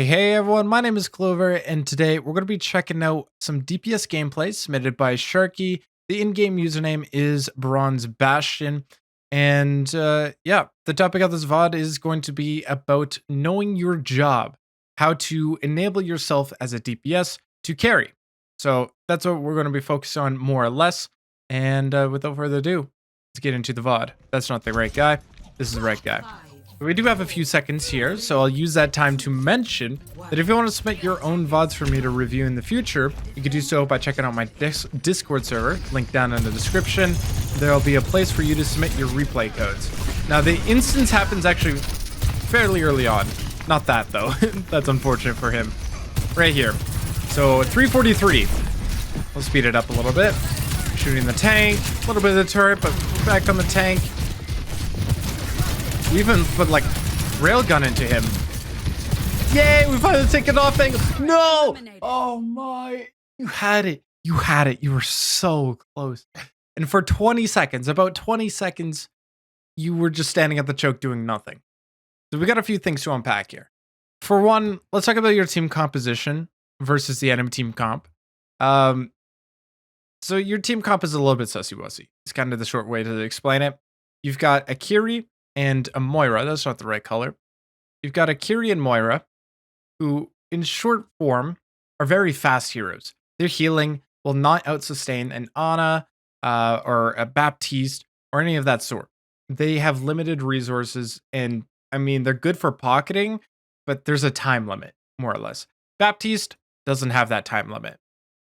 Hey everyone, my name is Clover, and today we're going to be checking out some DPS gameplay submitted by Sharky. The in-game username is Bronze Bastion, and yeah, the topic of this VOD is going to be about knowing your job, how to enable yourself as a DPS to carry. So that's what we're going to be focused on more or less, and without further ado, let's get into the VOD. That's not the right guy, this is the right guy. We do have a few seconds here, so I'll use that time to mention that if you want to submit your own VODs for me to review in the future, you can do so by checking out my Discord server, link down in the description. There'll be a place for you to submit your replay codes. Now, the instance happens actually fairly early on. Not that, though. That's unfortunate for him. Right here. So, 343. We'll speed it up a little bit. Shooting the tank, a little bit of the turret, but back on the tank. We even put like railgun into him. Yay, we finally taken off angle. No! Oh my. You had it. You had it. You were so close. And for 20 seconds, about 20 seconds, you were just standing at the choke doing nothing. So we got a few things to unpack here. For one, let's talk about your team composition versus the enemy team comp. So your team comp is a little bit sussy-wussy. It's kind of the short way to explain it. You've got Akiri and a Moira. That's not the right color. You've got Akiri and Moira, who in short form are very fast heroes. Their healing will not outsustain an Ana or a Baptiste or any of that sort. They have limited resources, and I mean, they're good for pocketing, but there's a time limit, more or less. Baptiste doesn't have that time limit.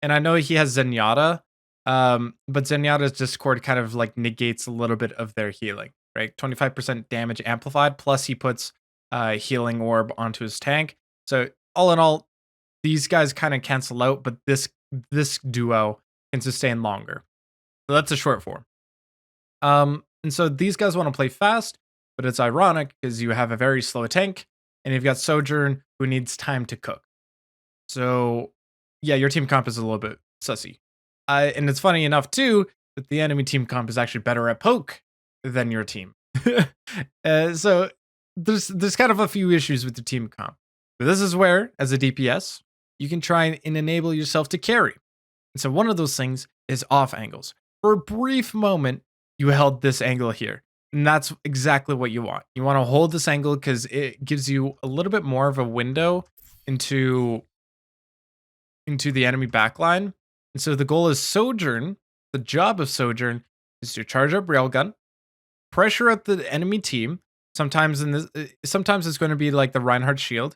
And I know he has Zenyatta, but Zenyatta's Discord kind of like negates a little bit of their healing. Right, 25% damage amplified, plus he puts healing orb onto his tank. So all in all, these guys kind of cancel out, but this duo can sustain longer. So that's a short form. And so these guys want to play fast, but it's ironic because you have a very slow tank, and you've got Sojourn who needs time to cook. So yeah, your team comp is a little bit sussy. And it's funny enough too that the enemy team comp is actually better at poke than your team. So there's kind of a few issues with the team comp. But this is where, as a DPS, you can try and enable yourself to carry. And so one of those things is off angles. For a brief moment, you held this angle here. And that's exactly what you want. You want to hold this angle because it gives you a little bit more of a window into the enemy backline. And so the goal is Sojourn. The job of Sojourn is to charge up railgun, pressure at the enemy team. Sometimes it's going to be like the Reinhardt shield,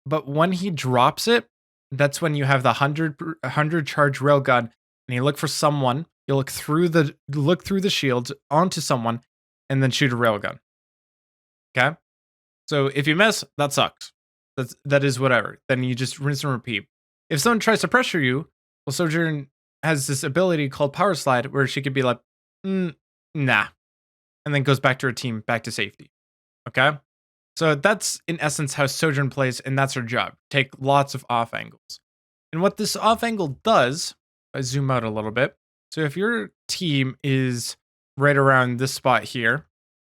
but when he drops it, that's when you have the 100 charge railgun, and you look for someone. You look through the shields onto someone, and then shoot a railgun. Okay, so if you miss, that sucks. That is whatever. Then you just rinse and repeat. If someone tries to pressure you, well, Sojourn has this ability called Power Slide, where she could be like, nah. And then goes back to her team, back to safety. Okay? So that's in essence how Sojourn plays, and that's her job. Take lots of off angles. And what this off angle does, I zoom out a little bit. So if your team is right around this spot here,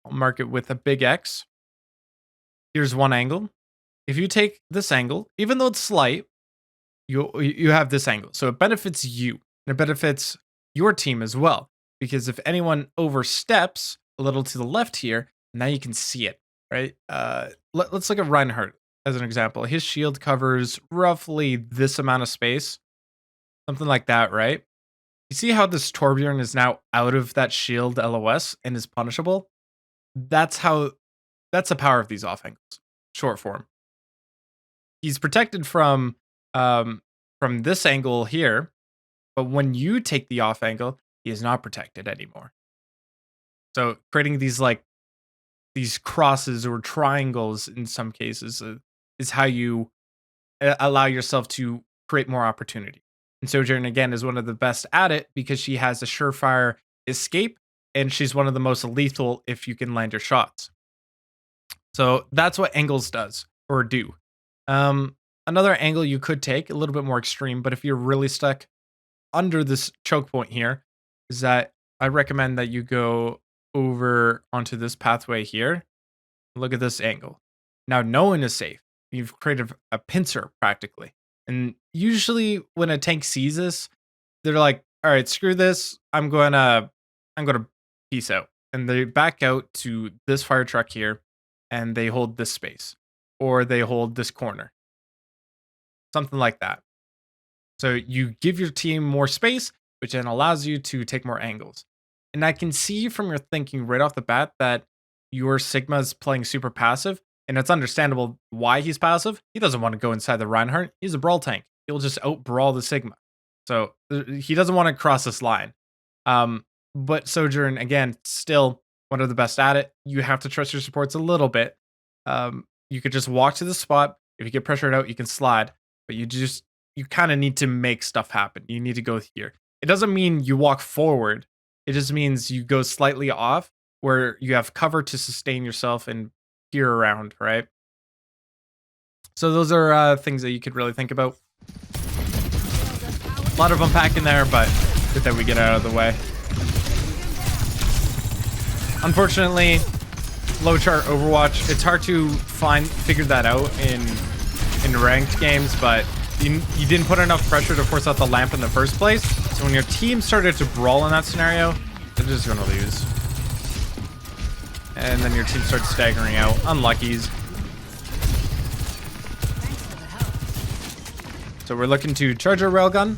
I'll mark it with a big X. Here's one angle. If you take this angle, even though it's slight, you have this angle. So it benefits you, and it benefits your team as well. Because if anyone oversteps a little to the left here, now you can see it, right? Let's look at Reinhardt as an example. His shield covers roughly this amount of space, something like that, right? You see how this Torbjorn is now out of that shield LOS and is punishable? That's the power of these off angles. Short form. He's protected from this angle here, but when you take the off angle, he is not protected anymore. So creating these crosses or triangles in some cases is how you allow yourself to create more opportunity. And Sojourn, again, is one of the best at it because she has a surefire escape, and she's one of the most lethal if you can land your shots. So that's what angles does or do. Another angle you could take, a little bit more extreme, but if you're really stuck under this choke point here, is that I recommend that you go over onto this pathway here. Look at this angle. Now, no one is safe You've created a pincer practically. And usually when a tank sees this, they're like, all right, screw this. I'm gonna peace out. And they back out to this fire truck here and they hold this space. Or they hold this corner. Something like that. So you give your team more space, which then allows you to take more angles. And I can see from your thinking right off the bat that your Sigma is playing super passive, and it's understandable why he's passive. He doesn't want to go inside the Reinhardt. He's a brawl tank. He'll just out-brawl the Sigma. So he doesn't want to cross this line. But Sojourn, again, still one of the best at it. You have to trust your supports a little bit. You could just walk to the spot. If you get pressured out, you can slide. But you kind of need to make stuff happen. You need to go here. It doesn't mean you walk forward. It just means you go slightly off where you have cover to sustain yourself and peer around, right? So those are things that you could really think about. A lot of unpacking there, but good that we get out of the way. Unfortunately, low chart Overwatch, it's hard to figure that out in ranked games, but you didn't put enough pressure to force out the lamp in the first place. So when your team started to brawl in that scenario, they're just going to lose. And then your team starts staggering out. Unluckies. So we're looking to charge our railgun,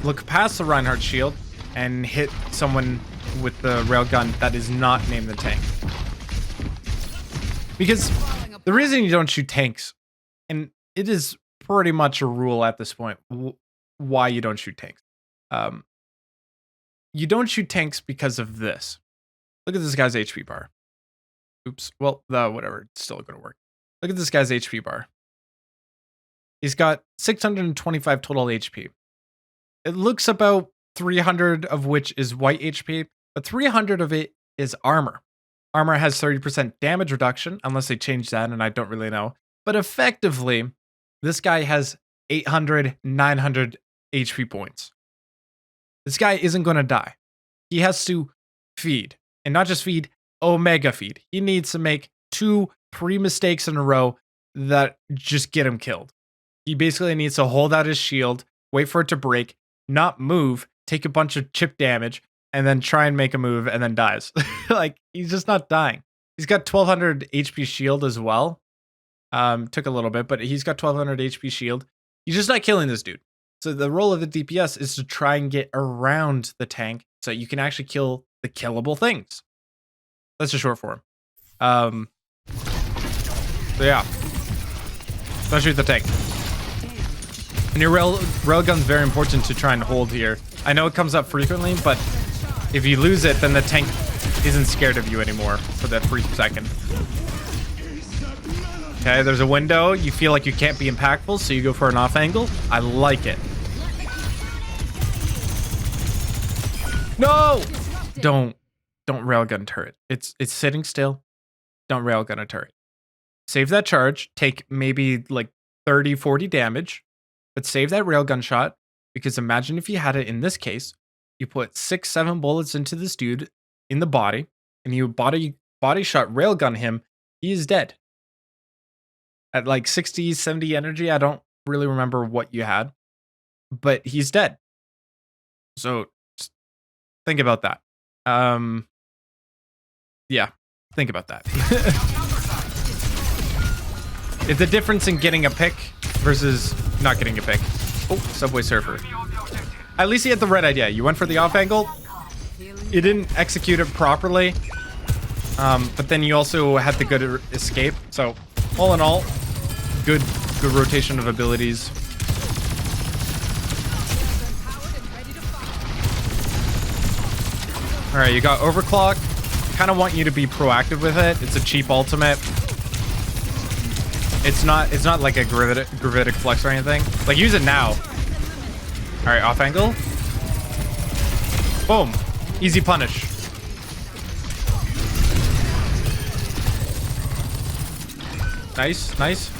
look past the Reinhardt shield, and hit someone with the railgun that is not named the tank. Because the reason you don't shoot tanks, and it is pretty much a rule at this point, why you don't shoot tanks. You don't shoot tanks because of this. Look at this guy's HP bar. Oops. Well, whatever. It's still going to work. Look at this guy's HP bar. He's got 625 total HP. It looks about 300 of which is white HP, but 300 of it is armor. Armor has 30% damage reduction, unless they change that, and I don't really know. But effectively, this guy has 800, 900 HP points. This guy isn't going to die. He has to feed. And not just feed, omega feed. He needs to make 2-3 mistakes in a row that just get him killed. He basically needs to hold out his shield, wait for it to break, not move, take a bunch of chip damage, and then try and make a move and then dies. Like, he's just not dying. He's got 1200 HP shield as well. Took a little bit, but he's got 1200 HP shield. He's just not killing this dude. So the role of the DPS is to try and get around the tank so you can actually kill the killable things. That's a short form. So yeah. Don't shoot the tank. And your railgun's very important to try and hold here. I know it comes up frequently, but if you lose it, then the tank isn't scared of you anymore for that brief second. Okay, there's a window. You feel like you can't be impactful, so you go for an off angle. I like it. No! Don't railgun turret. It's sitting still. Don't railgun a turret. Save that charge. Take maybe like 30, 40 damage. But save that railgun shot. Because imagine if you had it in this case. You put 6-7 bullets into this dude in the body. And you body shot railgun him. He is dead. At like 60, 70 energy. I don't really remember what you had. But he's dead. So think about that. Yeah, think about that. It's the difference in getting a pick versus not getting a pick. Oh, Subway Surfer. At least he had the right idea. You went for the off angle. You didn't execute it properly. But then you also had the good escape. So all in all, good rotation of abilities. All right, you got overclock. Kind of want you to be proactive with it. It's a cheap ultimate. It's not like a gravitic flex or anything. Like, use it now. All right, off angle. Boom. Easy punish. Nice, nice.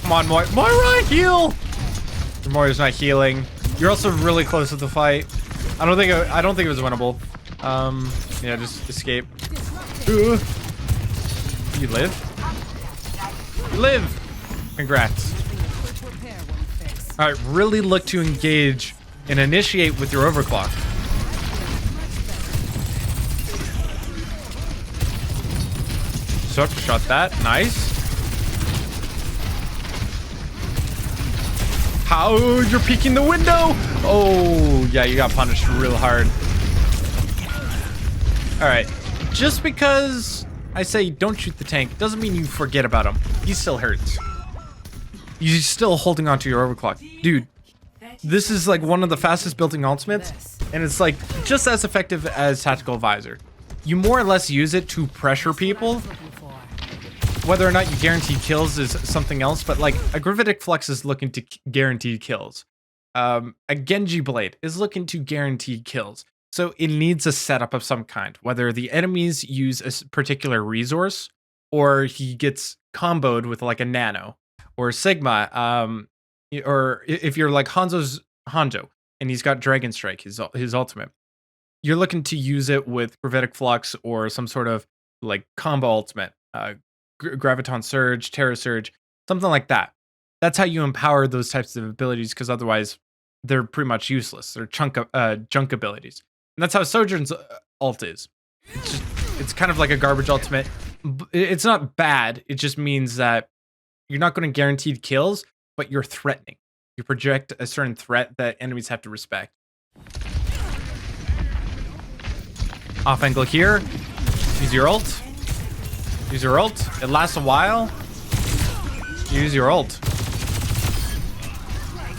Come on, Moira, heal! Moira's not healing. You're also really close to the fight. I don't think it was winnable. Yeah, just escape. You live? Live! Congrats. Alright, really look to engage and initiate with your overclock. Shot that. Nice. How? You're peeking the window! Oh, yeah, you got punished real hard. Alright. Just because I say don't shoot the tank doesn't mean you forget about him. He still hurts. You're still holding on to your overclock. Dude, this is like one of the fastest building ultimates, and it's like just as effective as Tactical Visor. You more or less use it to pressure people. Whether or not you guarantee kills is something else, but like a Gravitic Flux is looking to guarantee kills. A Genji Blade is looking to guarantee kills. So it needs a setup of some kind, whether the enemies use a particular resource or he gets comboed with like a nano or Sigma, or if you're like Hanzo and he's got Dragon Strike, his ultimate, you're looking to use it with Gravitic Flux or some sort of like combo ultimate. Graviton Surge, Terra Surge, something like that. That's how you empower those types of abilities, because otherwise they're pretty much useless. They're junk abilities. And that's how Sojourn's ult is. It's kind of like a garbage ultimate. It's not bad. It just means that you're not going to guarantee kills, but you're threatening. You project a certain threat that enemies have to respect. Off angle here. Use your ult. Use your ult. It lasts a while. Use your ult.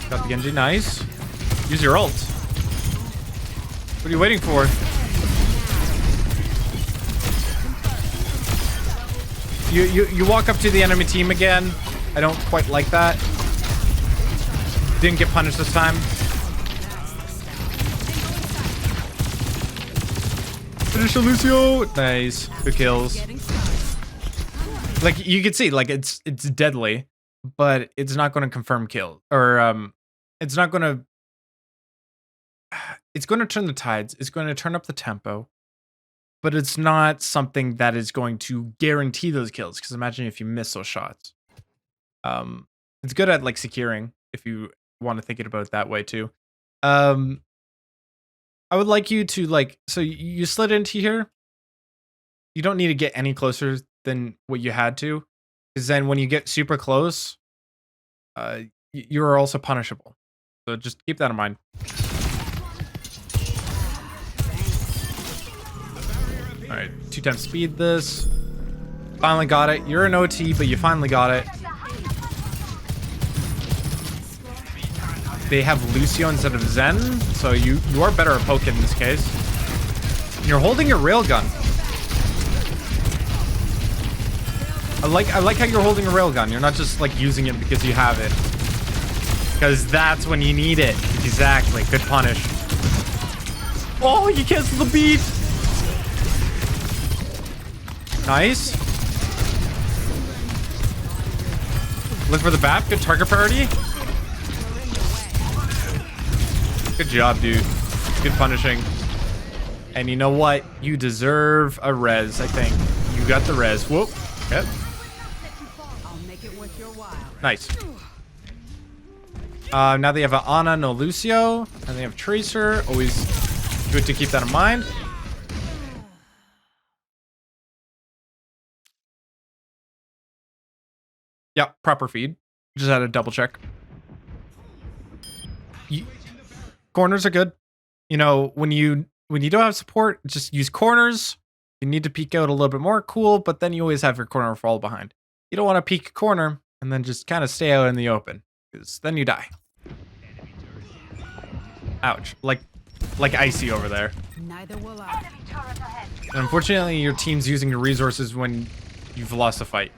Got the Genji. Nice. Use your ult. What are you waiting for? You walk up to the enemy team again. I don't quite like that. Didn't get punished this time. Finish Lucio. Nice. Good kills. Like you can see, like it's deadly, but it's not going to confirm kill, or it's not going to. It's going to turn the tides. It's going to turn up the tempo, but it's not something that is going to guarantee those kills. Because imagine if you miss those shots. It's good at like securing if you want to think about it that way too. I would like you to like, so you slid into here. You don't need to get any closer than what you had to, because then when you get super close, you are also punishable. So just keep that in mind. All right, 2 times speed this. Finally got it. You're an OT, but you finally got it. They have Lucio instead of Zen, so you are better at poking in this case. You're holding your railgun. I like how you're holding a railgun. You're not just like using it because you have it. Because that's when you need it. Exactly. Good punish. Oh, you canceled the beat. Nice. Look for the BAP. Good target priority. Good job, dude. Good punishing. And you know what? You deserve a res, I think. You got the res. Whoop. Yep. Nice. Now they have an Ana, no Lucio. And they have Tracer. Always good to keep that in mind. Yeah, proper feed. Just had to double check. Corners are good. You know, when you don't have support, just use corners. You need to peek out a little bit more, cool, but then you always have your corner fall behind. You don't want to peek a corner and then just kind of stay out in the open, because then you die. Ouch. Like Icy over there. Neither will I. And unfortunately, your team's using your resources when you've lost a fight.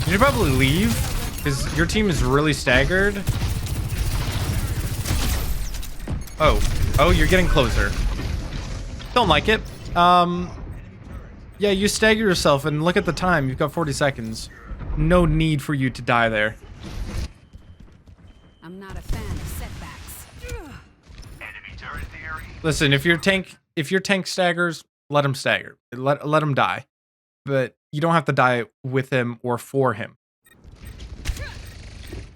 You should probably leave, because your team is really staggered. Oh, you're getting closer. Don't like it. Yeah, you stagger yourself, and look at the time. You've got 40 seconds. No need for you to die there. I'm not a fan of setbacks. Enemy turret theory. Listen, if your tank staggers, let him stagger. Let him die. But you don't have to die with him or for him.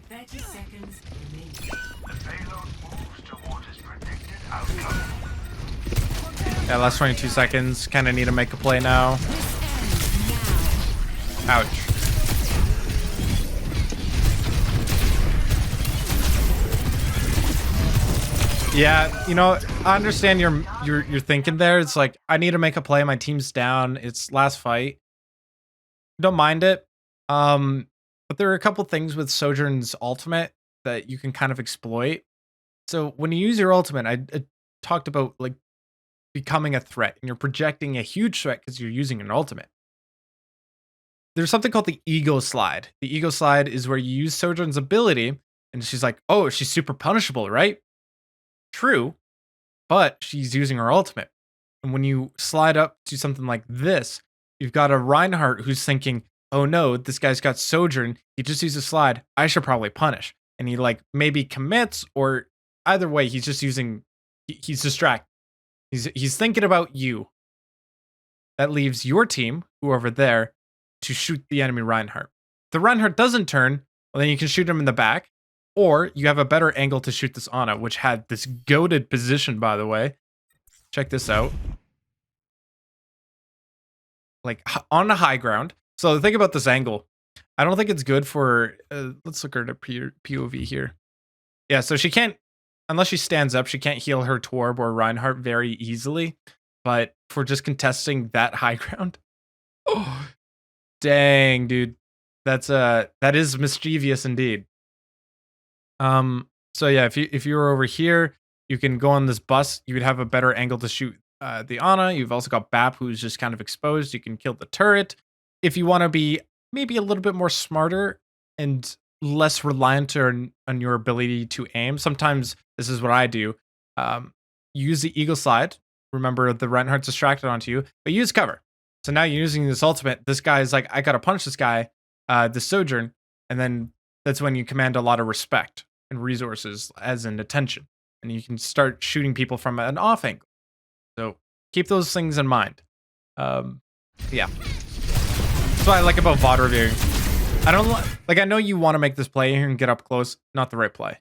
30 seconds remaining. The payload moves towards its predicted outcome. Yeah, last 22 seconds. Kind of need to make a play now. Ouch. Yeah, you know, I understand you're thinking there. It's like, I need to make a play. My team's down. It's last fight. Don't mind it. But there are a couple things with Sojourn's ultimate that you can kind of exploit. So when you use your ultimate, I talked about like becoming a threat, and you're projecting a huge threat because you're using an ultimate. There's something called the ego slide. The ego slide is where you use Sojourn's ability, and she's like, oh, she's super punishable, right? True, but she's using her ultimate. And when you slide up to something like this, you've got a Reinhardt who's thinking, oh no, this guy's got Sojourn. He just used a slide. I should probably punish. And he like maybe commits, or either way, he's just using, he's distracted. He's thinking about you. That leaves your team, whoever there, to shoot the enemy Reinhardt. If the Reinhardt doesn't turn, well, then you can shoot him in the back. Or you have a better angle to shoot this Ana, which had this goated position, by the way. Check this out. Like, on the high ground. So think about this angle. I don't think it's good for... let's look at her POV here. Yeah, so she can't... Unless she stands up, she can't heal her Torb or Reinhardt very easily. But for just contesting that high ground... Oh, dang, dude. That is mischievous indeed. So yeah, if you were over here, you can go on this bus. You would have a better angle to shoot the Ana. You've also got Bap, who's just kind of exposed. You can kill the turret. If you want to be maybe a little bit more smarter and less reliant on your ability to aim, sometimes this is what I do. Use the eagle slide. Remember, the Reinhardt's distracted onto you, but use cover. So now you're using this ultimate. This guy is like, I gotta punish this guy, the Sojourn, and then that's when you command a lot of respect and resources, as in attention. And you can start shooting people from an off angle. So keep those things in mind. Yeah. That's what I like about VOD reviewing. I don't like, I know you want to make this play here and get up close. Not the right play.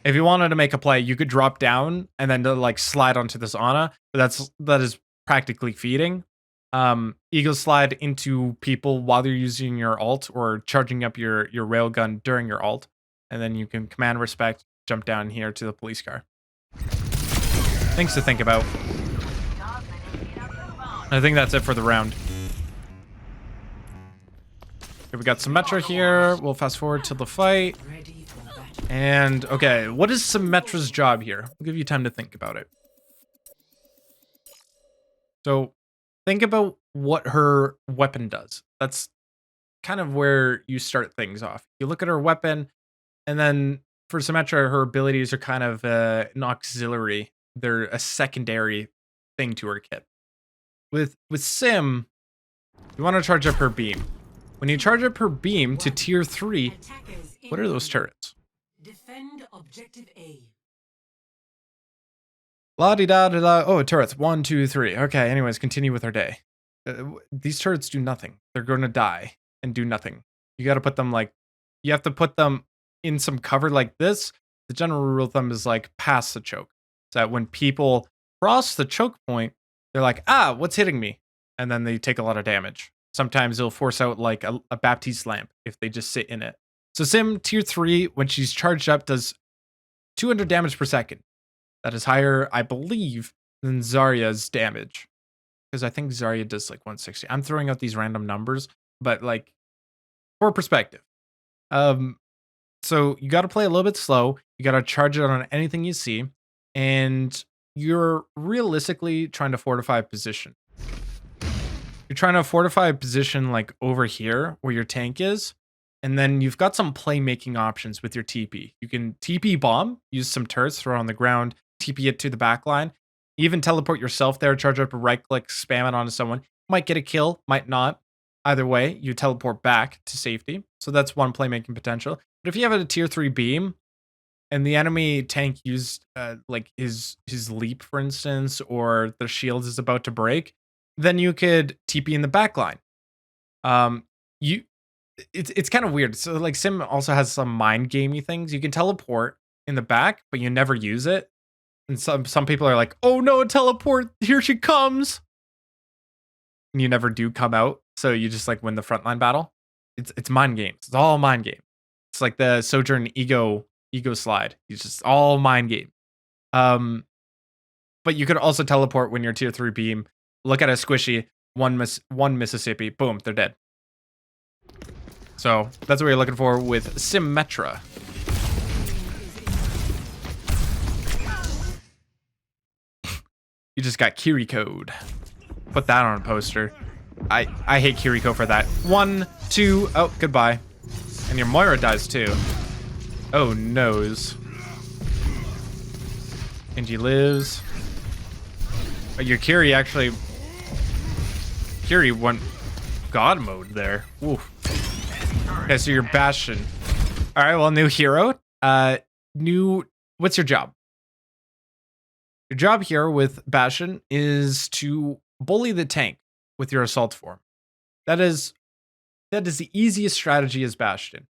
If you wanted to make a play, you could drop down and then like slide onto this Ana. But that is practically feeding. Eagle slide into people while you're using your ult, or charging up your railgun during your ult, and then you can command respect, jump down here to the police car. Things to think about. I think that's it for the round. Okay, we got Symmetra here. We'll fast forward to the fight. And okay, what is Symmetra's job here? I'll give you time to think about it. So think about what her weapon does. That's kind of where you start things off. You look at her weapon, and then for Symmetra, her abilities are kind of an auxiliary. They're a secondary thing to her kit. With Sim, you want to charge up her beam. When you charge up her beam to tier 3, what are those turrets? Defend objective A. La-di-da-da-da. Oh, turrets. 1, 2, 3. Okay, anyways, continue with our day. These turrets do nothing. They're going to die and do nothing. You got to put them like... You have to put them in some cover like this. The general rule of thumb is like past the choke. So that when people cross the choke point, they're like, ah, what's hitting me? And then they take a lot of damage. Sometimes it'll force out like a Baptiste lamp if they just sit in it. So Sim tier 3, when she's charged up, does 200 damage per second. That is higher, I believe, than Zarya's damage. Because I think Zarya does like 160. I'm throwing out these random numbers, but like for perspective. So you got to play a little bit slow. You got to charge it on anything you see. And you're realistically trying to fortify a position. You're trying to fortify a position like over here where your tank is. And then you've got some playmaking options with your TP. You can TP bomb, use some turrets, throw it on the ground, TP it to the back line. Even teleport yourself there, charge up a right click, spam it onto someone. Might get a kill, might not. Either way, you teleport back to safety. So that's one playmaking potential. But if you have a tier 3 beam and the enemy tank used like his leap, for instance, or the shield is about to break, then you could TP in the backline. You it's kind of weird. So like Sim also has some mind gamey things. You can teleport in the back, but you never use it. And some people are like, "Oh no, teleport! Here she comes!" And you never do come out, so you just like win the frontline battle. It's mind games. It's all mind game. It's like the Sojourn ego slide. It's just all mind game. But you could also teleport when you're tier 3 beam. Look at a squishy, one Mississippi, boom, they're dead. So that's what you're looking for with Symmetra. You just got Kiriko. Put that on a poster. I hate Kiriko for that. 1, 2, oh, goodbye. And your Moira dies too. Oh, noes. And she lives. Oh, your Kiri actually... Kiri went God mode there. Oof. Okay, so you're Bastion. Alright, well, new hero. What's your job? Your job here with Bastion is to bully the tank with your assault form. That is the easiest strategy as Bastion.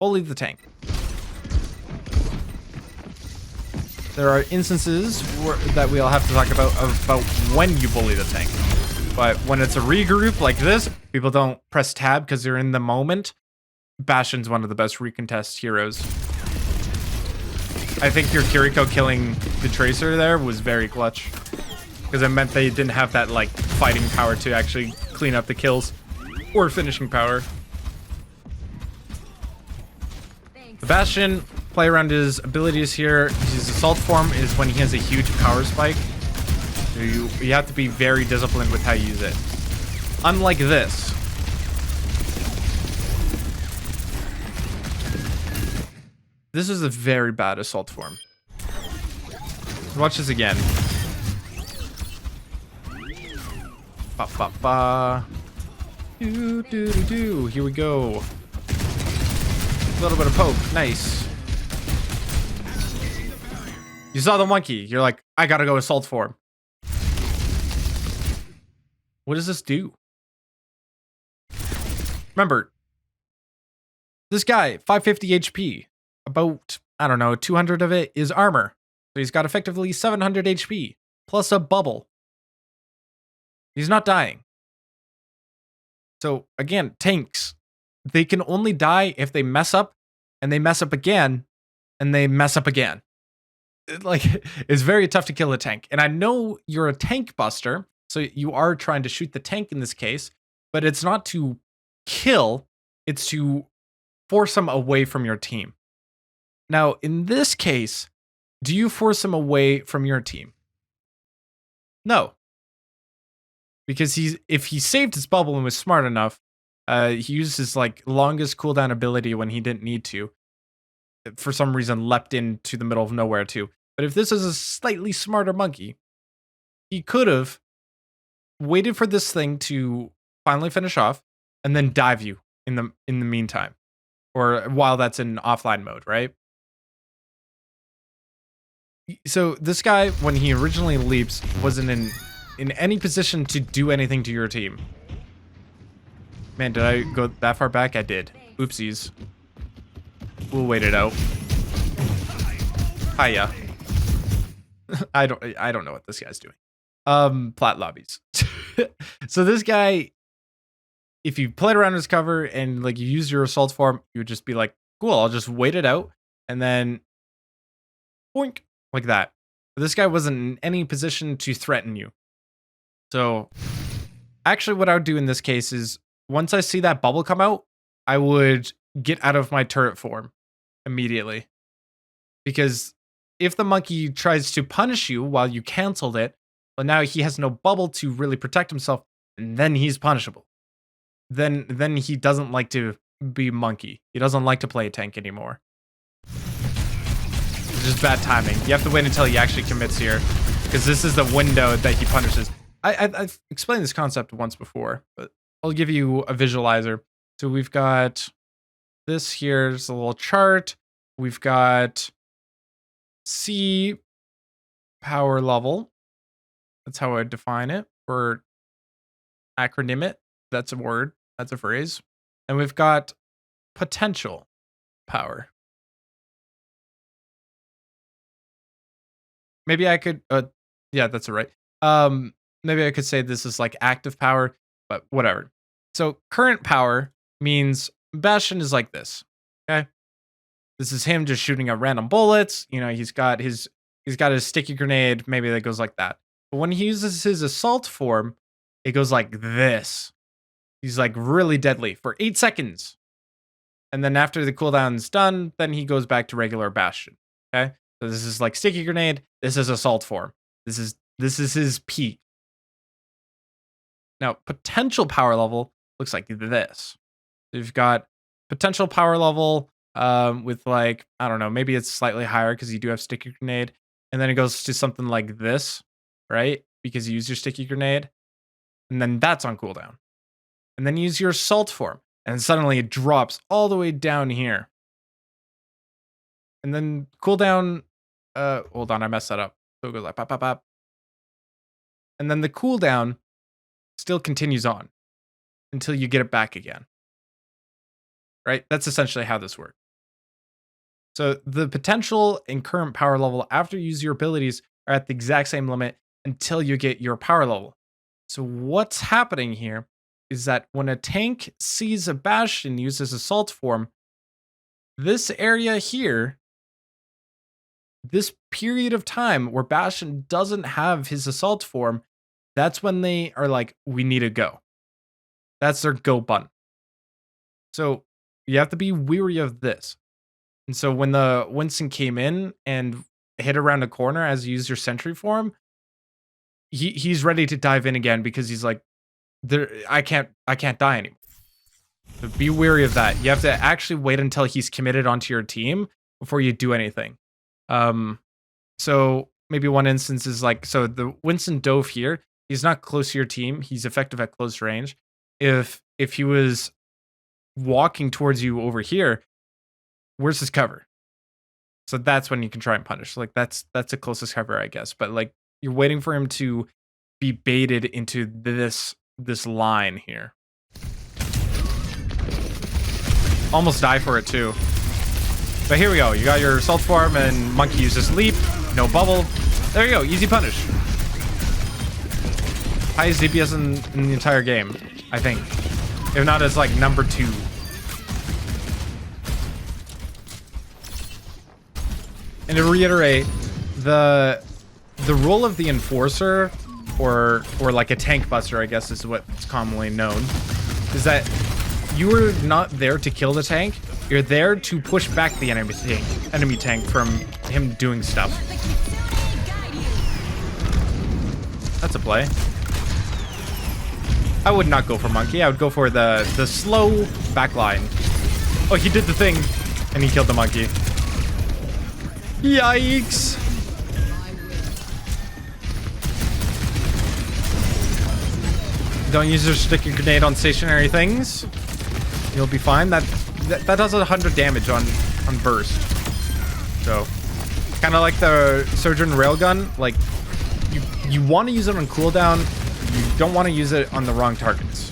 Bully the tank. There are instances that we'll have to talk about when you bully the tank. But when it's a regroup like this, people don't press tab because they're in the moment. Bastion's one of the best recontest heroes. I think your Kiriko killing the Tracer there was very clutch. Because it meant they didn't have that like fighting power to actually clean up the kills. Or finishing power. The Bastion, play around his abilities here. His assault form is when he has a huge power spike. So you have to be very disciplined with how you use it. Unlike this. This is a very bad assault form. Watch this again. Ba ba ba. Do do do do. Here we go. A little bit of poke. Nice. You saw the monkey. You're like, I gotta go assault form. What does this do? Remember, this guy, 550 HP. About, I don't know, 200 of it is armor. So he's got effectively 700 HP. Plus a bubble. He's not dying. So, again, tanks. They can only die if they mess up, and they mess up again, and they mess up again. It's very tough to kill a tank. And I know you're a tank buster, so you are trying to shoot the tank in this case, but it's not to kill, it's to force them away from your team. Now, in this case, do you force him away from your team? No. Because if he saved his bubble and was smart enough, he used his like longest cooldown ability when he didn't need to. For some reason, leapt into the middle of nowhere too. But if this is a slightly smarter monkey, he could have waited for this thing to finally finish off and then dive you in the meantime. Or while that's in offline mode, right? So this guy, when he originally leaps, wasn't in any position to do anything to your team. Man, did I go that far back? I did. Oopsies. We'll wait it out. Hiya. I don't know what this guy's doing. Plat lobbies. So this guy, if you played around his cover and like you use your assault form, you would just be like, cool, I'll just wait it out and then boink. Like that. But this guy wasn't in any position to threaten you. So, actually what I would do in this case is, once I see that bubble come out, I would get out of my turret form immediately. Because if the monkey tries to punish you while you canceled it, well, now he has no bubble to really protect himself, and then he's punishable. Then he doesn't like to be monkey. He doesn't like to play a tank anymore. Just bad timing. You have to wait until he actually commits here, because this is the window that he punishes. I've explained this concept once before, but I'll give you a visualizer. So we've got this here's a little chart. We've got C power level. That's how I define it, or acronym it. That's a word. That's a phrase. And we've got potential power. Maybe I could, yeah, that's right. Maybe I could say this is like active power, but whatever. So current power means Bastion is like this. Okay. This is him just shooting at random bullets. You know, he's got his sticky grenade. Maybe that goes like that. But when he uses his assault form, it goes like this. He's like really deadly for 8 seconds. And then after the cooldown's done, then he goes back to regular Bastion. Okay. So this is like sticky grenade. This is assault form. This is his peak. Now, potential power level looks like this. You've got potential power level with like, I don't know, maybe it's slightly higher because you do have sticky grenade. And then it goes to something like this, right? Because you use your sticky grenade. And then that's on cooldown. And then you use your assault form. And suddenly it drops all the way down here. And then cooldown, hold on, I messed that up. So it goes like pop, pop, pop. And then the cooldown still continues on until you get it back again. Right? That's essentially how this works. So the potential and current power level after you use your abilities are at the exact same limit until you get your power level. So what's happening here is that when a tank sees a Bastion use his assault form, this area here, this period of time where Bastion doesn't have his assault form, that's when they are like, we need to go. That's their go button. So you have to be weary of this. And so when the Winston came in and hit around a corner as you use your sentry form, he's ready to dive in again because he's like, I can't die anymore. So be wary of that. You have to actually wait until he's committed onto your team before you do anything. So maybe one instance is like, so the Winston dove here. He's not close to your team. He's effective at close range. If he was walking towards you over here, where's his cover? So that's when you can try and punish. Like that's the closest cover, I guess. But like you're waiting for him to be baited into this line here. Almost die for it too. But here we go. You got your assault form and Monkey uses leap. No bubble. There you go. Easy punish. Highest DPS in the entire game, I think. If not, it's like number 2. And to reiterate, the role of the enforcer, or like a tank buster, I guess is what's commonly known, is that you are not there to kill the tank. You're there to push back the enemy tank from him doing stuff. That's a play. I would not go for Monkey. I would go for the slow backline. Oh, he did the thing, and he killed the Monkey. Yikes! Don't use your sticky grenade on stationary things. You'll be fine. That does 100 damage on burst. So, kind of like the Sojourn railgun. Like, you want to use it on cooldown. You don't want to use it on the wrong targets.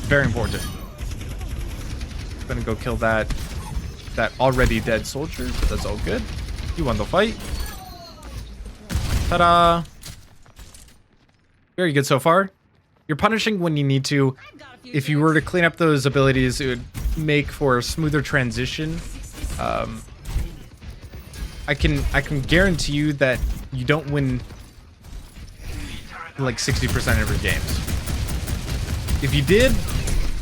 Very important. I'm gonna go kill that already dead soldier, but that's all good. You won the fight. Ta-da! Very good so far. You're punishing when you need to. If you were to clean up those abilities, it would make for a smoother transition. I can guarantee you that you don't win like 60% of your games. If you did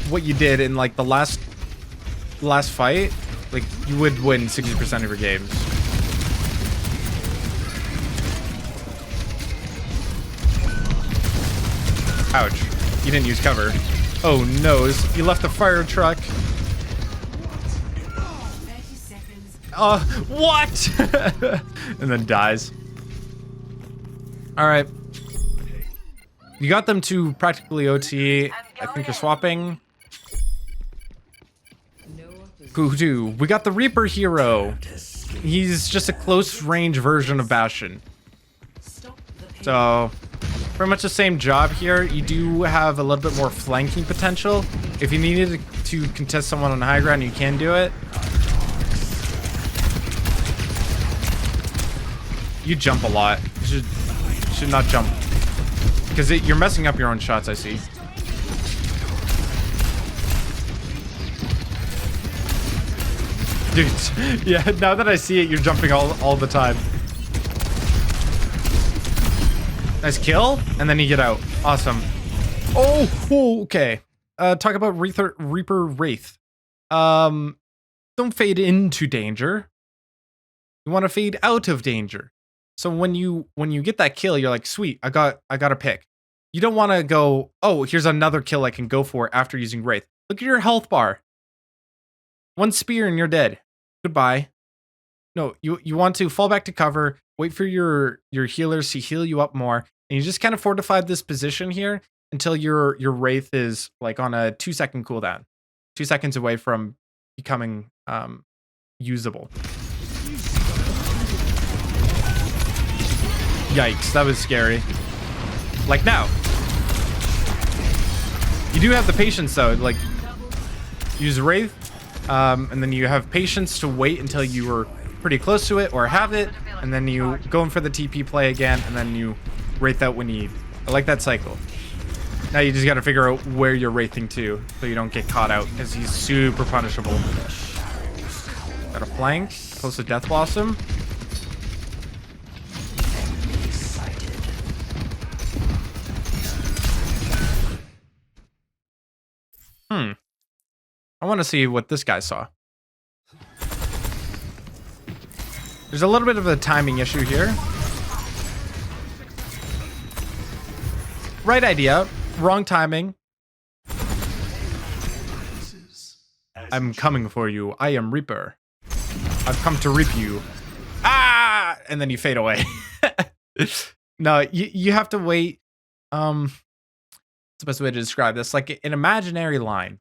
what you did in like the last fight, like you would win 60% of your games. Ouch. You didn't use cover. Oh no, you left the fire truck. 30 seconds. What? And then dies. Alright. You got them to practically OT. I think you're swapping. Who we got the Reaper hero. He's just a close range version of Bastion. So pretty much the same job here. You do have a little bit more flanking potential. If you needed to contest someone on high ground, you can do it. You jump a lot. You should not jump. Because you're messing up your own shots, I see. Dude, yeah, now that I see it, you're jumping all the time. Nice kill, and then you get out. Awesome. Oh, okay. Talk about Reaper Wraith. Don't fade into danger. You want to fade out of danger. So when you get that kill, you're like, sweet, I got a pick. You don't want to go, oh, here's another kill I can go for after using Wraith. Look at your health bar. One spear and you're dead. Goodbye. No, you want to fall back to cover, wait for your healers to heal you up more, and you just kind of fortify this position here until your Wraith is like on a 2-second cooldown. 2 seconds away from becoming usable. Yikes, that was scary. Like now. You do have the patience though, like use Wraith, and then you have patience to wait until you were pretty close to it or have it, and then you go in for the TP play again, and then you Wraith out when you need. I like that cycle. Now you just gotta figure out where you're Wraithing to so you don't get caught out, because he's super punishable. Got a flank, close to Death Blossom. I want to see what this guy saw. There's a little bit of a timing issue here. Right idea, wrong timing. I'm coming for you. I am Reaper. I've come to reap you. Ah! And then you fade away. No, you have to wait. What's the best way to describe this? Like an imaginary line.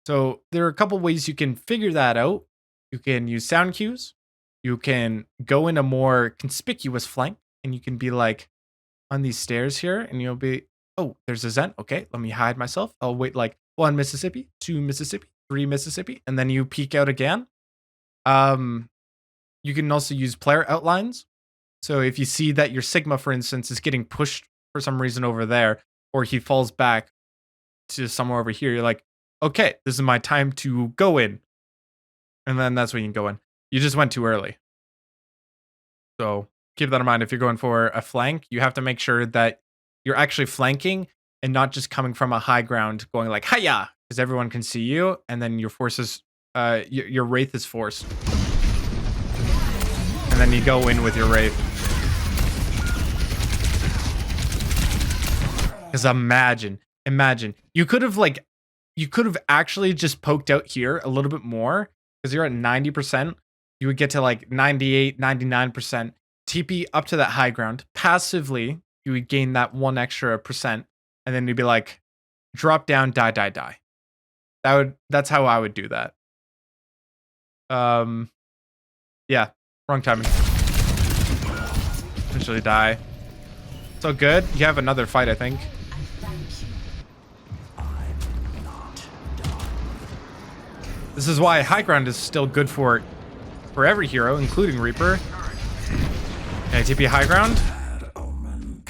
So there are a couple ways you can figure that out. You can use sound cues. You can go in a more conspicuous flank, and you can be like on these stairs here, and you'll be, oh, there's a Zen. Okay, let me hide myself. I'll wait like 1 Mississippi, 2 Mississippi, 3 Mississippi, and then you peek out again. You can also use player outlines. So if you see that your Sigma, for instance, is getting pushed for some reason over there, or he falls back to somewhere over here, you're like, okay, this is my time to go in. And then that's when you can go in. You just went too early. So keep that in mind. If you're going for a flank, you have to make sure that you're actually flanking and not just coming from a high ground going like, hiya, because everyone can see you. And then your forces, your Wraith is forced. And then you go in with your Wraith. Because imagine, you could have actually just poked out here a little bit more, because you're at 90%. You would get to like 98, 99%. TP up to that high ground. Passively, you would gain that 1 extra percent. And then you'd be like, drop down, die. That's how I would do that. Yeah, wrong timing. Eventually die. So good. You have another fight, I think. This is why high ground is still good for every hero, including Reaper. Okay, TP high ground.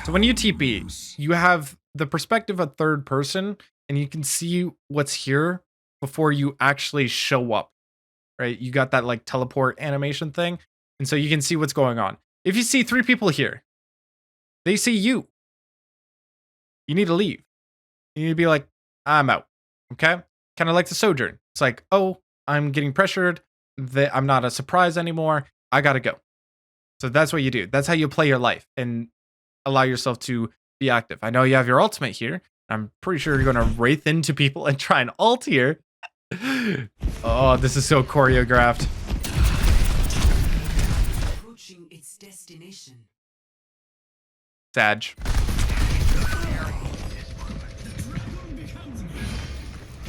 So when you TP, you have the perspective of third person, and you can see what's here before you actually show up, right? You got that like teleport animation thing, and so you can see what's going on. If you see 3 people here, they see you. You need to leave. You need to be like, I'm out, okay? Kind of like the Sojourn. It's like, oh, I'm getting pressured. I'm not a surprise anymore. I gotta go. So that's what you do. That's how you play your life and allow yourself to be active. I know you have your ultimate here. I'm pretty sure you're gonna Wraith into people and try and ult here. Oh, this is so choreographed. Approaching its destination. Sag.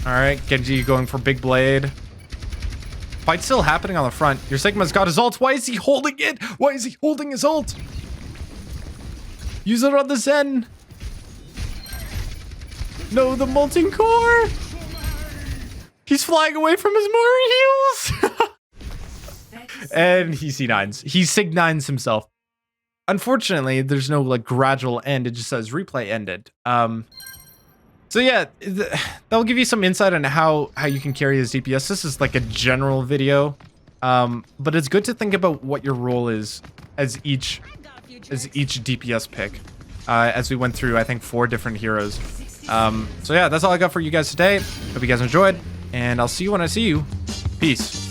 All right, Genji going for big blade. Fight's still happening on the front. Your Sigma's got his ult. Why is he holding it? Why is he holding his ult? Use it on the Zen. No, the molten core. He's flying away from his Mori heals. And he C9s. He Sig9s himself. Unfortunately, there's no like gradual end. It just says replay ended. So yeah, that'll give you some insight on how you can carry as DPS. This is like a general video, but it's good to think about what your role is as each DPS pick. As we went through, I think 4 different heroes. So yeah, that's all I got for you guys today. Hope you guys enjoyed, and I'll see you when I see you. Peace.